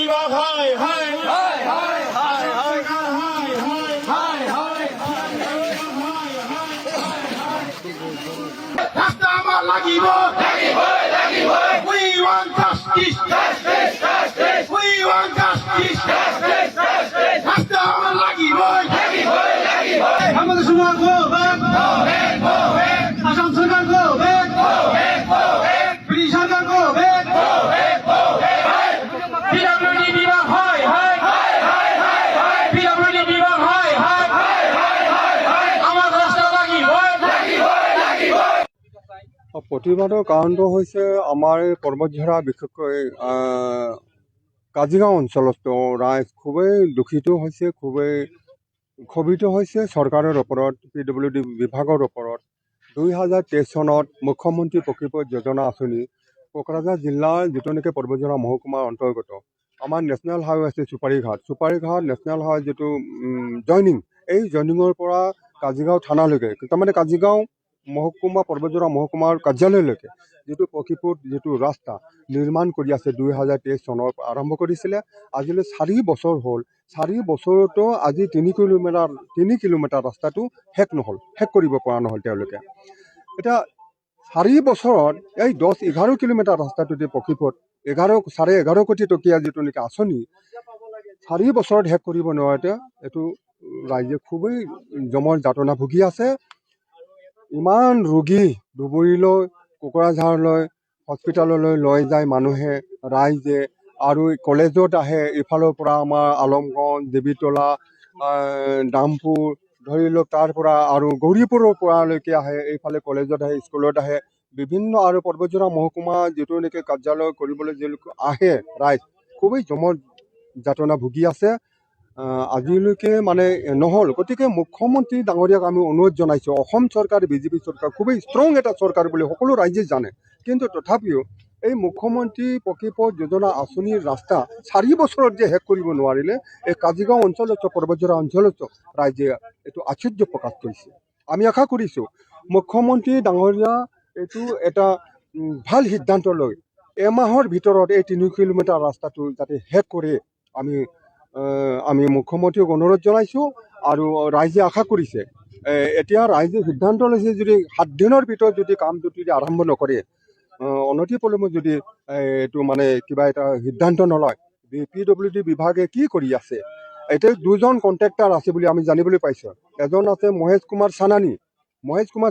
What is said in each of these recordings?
বিভাগ হায় হায় হায় হায় হায় হায় হায় হায় রাস্তা আমার লাগিব লাগিব লাগিব we want justice justice justice we want justice justice justice রাস্তা আমার লাগিব লাগিব লাগিব আমাদের সমাজ go back go back go back Assam সরকার go back go back go back British সরকার go back go back go back PWD বিভাগ হয় হয় হয় হয় হয় পিডব্লিউডি বিভাগ হয় হয় হয় হয় আমার রাস্তা লাগিব লাগিব লাগিব প্ৰতিবাদৰ কাৰণটো হৈছে আমাৰ এই পৰ্বতঝৰা বিশেষকৈ কাজিগাঁও অঞ্চলত ৰাইজ খুবেই দূষিত হৈছে, খুবেই ক্ষোভিত হৈছে চৰকাৰৰ ওপৰত, পিডব্লিউডি বিভাগৰ ওপৰত। 2023 চনত মুখ্যমন্ত্ৰী পকীপথ যোজনা আঁচনি কোকৰাঝাৰ জিলাৰ যিটো নেকি পৰ্বতঝৰা মহকুমাৰ অন্তৰ্গত আমাৰ নেশ্যনেল হাইৱে আছে চুপাৰীঘাট নেশ্যনেল হাইৱে যিটো জইনিং, এই জইনিঙৰ পৰা কাজিগাঁও থানালৈকে, তাৰমানে কাজিগাঁও মহকুমা পৰ্বতঝৰা মহকুমাৰ কাৰ্যালয়লৈকে যিটো পকীপথ যিটো ৰাস্তা নিৰ্মাণ কৰি আছে 2023 চনৰ আৰম্ভ কৰিছিলে। আজিলৈ 4 বছৰ হ'ল। 4 বছৰতো আজি 3 কিলোমিটাৰ ৰাস্তাটো শেষ কৰিব পৰা নহ'ল তেওঁলোকে। এতিয়া 4 বছৰত এই 10-11 কিলোমিটাৰ ৰাস্তাটো যে পকীপথ 11.5 কোটি টকীয়া যিটো নেকি আঁচনি 4 বছৰত শেষ কৰিব নোৱাৰোঁতে এইটো ৰাইজে খুবেই জমৰ যাতনা ভুগি আছে। ইমান ৰোগী ধুবুৰীলৈ কোকৰাঝাৰলৈ হস্পিটেললৈ লৈ যায় মানুহে, ৰাইজে, আৰু কলেজত আহে ইফালৰ পৰা আমাৰ আলমগঞ্জ, দেৱীতলা, দামপুৰ ধৰি লওক, তাৰ পৰা আৰু গৌৰীপুৰৰ পৰালৈকে আহে, এইফালে কলেজত আহে, স্কুলত আহে, বিভিন্ন আৰু পৰ্বতঝৰা মহকুমা যিটো নেকি কাৰ্যালয় কৰিবলৈ যিলোকে আহে ৰাইজ খুবেই জমৰ যাতনা ভুগি আছে। আজিলৈকে মানে নহ'ল। গতিকে মুখ্যমন্ত্ৰী ডাঙৰীয়াক আমি অনুৰোধ জনাইছোঁ, অসম চৰকাৰ বিজেপি চৰকাৰ খুবেই ষ্ট্ৰং এটা চৰকাৰ বুলি সকলো ৰাইজে জানে, কিন্তু তথাপিও এই মুখ্যমন্ত্ৰী পকীপথ যোজনা আঁচনিৰ ৰাস্তা 4 বছৰত যে শেষ কৰিব নোৱাৰিলে, এই কাজিগাঁও অঞ্চলত পৰ্বতঝৰা অঞ্চলত ৰাইজে এইটো আশ্চৰ্য প্ৰকাশ কৰিছে। আমি আশা কৰিছোঁ মুখ্যমন্ত্ৰী ডাঙৰীয়া এইটো এটা ভাল সিদ্ধান্ত লৈ এমাহৰ ভিতৰত এই 3 কিলোমিটাৰ ৰাস্তাটো যাতে শেষ কৰে আমি মুখ্যমন্ত্ৰীক অনুৰোধ জনাইছোঁ। আৰু ৰাইজে আশা কৰিছে, এতিয়া ৰাইজে সিদ্ধান্ত লৈছে যদি 7 দিনৰ ভিতৰত যদি কামটো যদি আৰম্ভ নকৰে, অনতিপলমে যদি এইটো মানে কিবা এটা সিদ্ধান্ত নলয়, পিডব্লিউডি বিভাগে কি কৰি আছে। এতিয়া 2জন কণ্ট্ৰেক্টাৰ আছে বুলি আমি জানিবলৈ পাইছোঁ। এজন আছে মহেশ কুমাৰ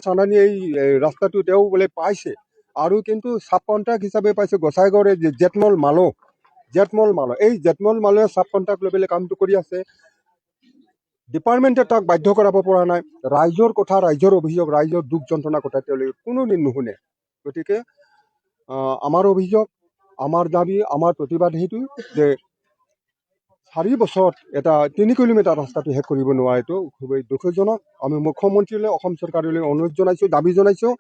চানানী এই ৰাস্তাটো তেওঁ বোলে পাইছে, আৰু কিন্তু চাব কণ্ট্ৰেক্ট হিচাপে পাইছে গোসাইগাঁৱৰে জেটমল মালো, এই জেটমল মালোৱে চাব কণ্ট্ৰেক্ট লৈ পেলাই কামটো কৰি আছে। ডিপাৰ্টমেণ্টে তাক বাধ্য কৰাব পৰা নাই। ৰাইজৰ কথা, ৰাইজৰ অভিযোগ, ৰাইজৰ দুখ যন্ত্ৰণাৰ কথা তেওঁলোকে কোনোদিন নুশুনে। গতিকে আমাৰ অভিযোগ, আমাৰ দাবী, আমাৰ প্ৰতিবাদ সেইটো যে 4 বছৰত এটা 3 কিলোমিটাৰ ৰাস্তাটো শেষ কৰিব নোৱাৰাটো খুবেই দুখজনক। আমি মুখ্যমন্ত্ৰীলৈ, অসম চৰকাৰলৈ অনুৰোধ জনাইছোঁ, দাবী জনাইছোঁ,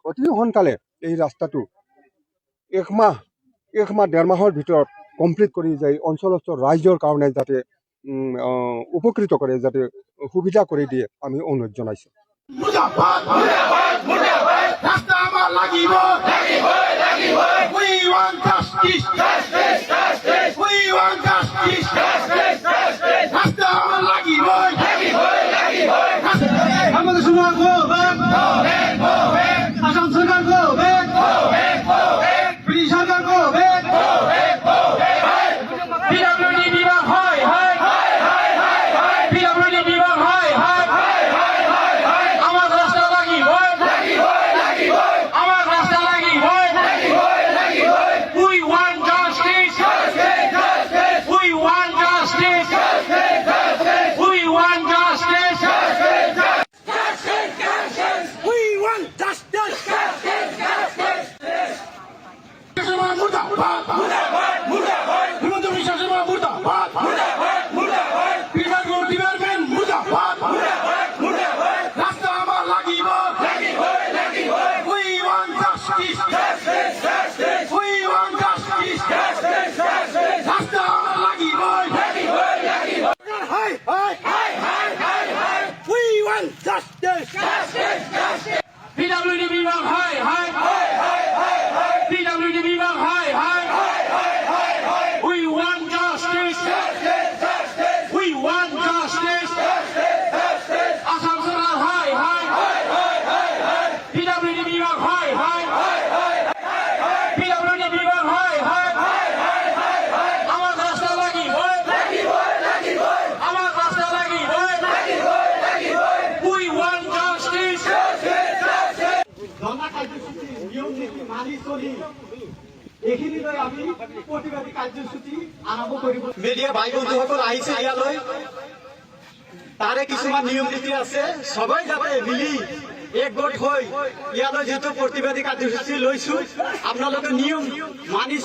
অতি সোনকালে এই ৰাস্তাটো 1 মাহ 1.5 মাহৰ ভিতৰত কমপ্লিট কৰি যায় অঞ্চলস্থ ৰাইজৰ কাৰণে যাতে উপকৃত কৰে, যাতে সুবিধা কৰি দিয়ে আমি অনুৰোধ জনাইছোঁ। রাস্তা আমার লাগিব লাগিব লাগিব we want justice justice justice we want justice justice justice রাস্তা আমার লাগিব লাগিব লাগিব আমাদের সমাজ go back go back go back Assam সরকার go back go back go back British সরকার go back go back go back PWD বিভাগ হয় হয় হয় হয় হয় পিডব্লিউডি বিভাগ হয় হয় হয় হয় আমার রাস্তা লাগিব লাগিব we want justice এইখিনি লৈ আমি প্ৰতিবাদী কাৰ্যসূচী আৰম্ভ কৰিব। মিডিয়া ভাই বন্ধুসকল আহিছে ইয়ালৈ, তাৰে কিছুমান নিয়ম নীতি আছে, সবাই যাতে মিলি একগোট হৈ ইয়ালৈ যিহেতু প্ৰতিবাদী কাৰ্যসূচী লৈছো, আপোনালোকে নিয়ম মানি